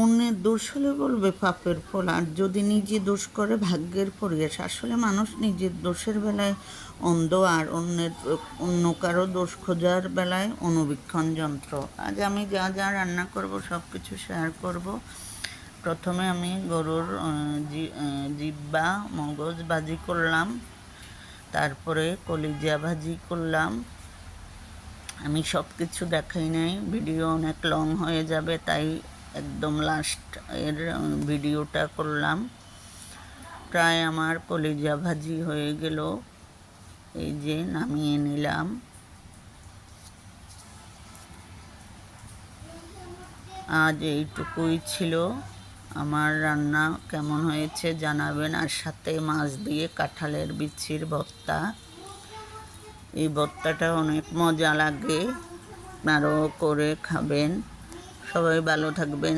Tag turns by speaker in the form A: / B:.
A: অন্যের দোষ হলে বলবে পাপের ফল, আর যদি নিজে দোষ করে ভাগ্যের পরিহাস। আসলে মানুষ নিজের দোষের বেলায় অন্ধ, আর অন্য কারো দোষ খোঁজার বেলায় অনুবীক্ষণ যন্ত্র। আজ আমি যা যা রান্না করব সব কিছু শেয়ার করব। প্রথমে আমি গরুর জিব্বা মগজ ভাজি করলাম, তারপরে কলিজা ভাজি করলাম। আমি সব কিছু দেখাই নাই, ভিডিও অনেক লং হয়ে যাবে, তাই একদম লাস্ট এর ভিডিওটা করলাম। প্রায় আমার কলিজা ভাজি হয়ে গেল, এই যে নামিয়ে নিলাম। আজ এইটুকুই ছিল। আমার রান্না কেমন হয়েছে জানাবেন। আর সাথে মাছ দিয়ে কাঁঠালের বিচির ভর্তা। এই ভর্তাটা অনেক মজা লাগে, আপনারাও করে খাবেন। সবাই ভালো থাকবেন।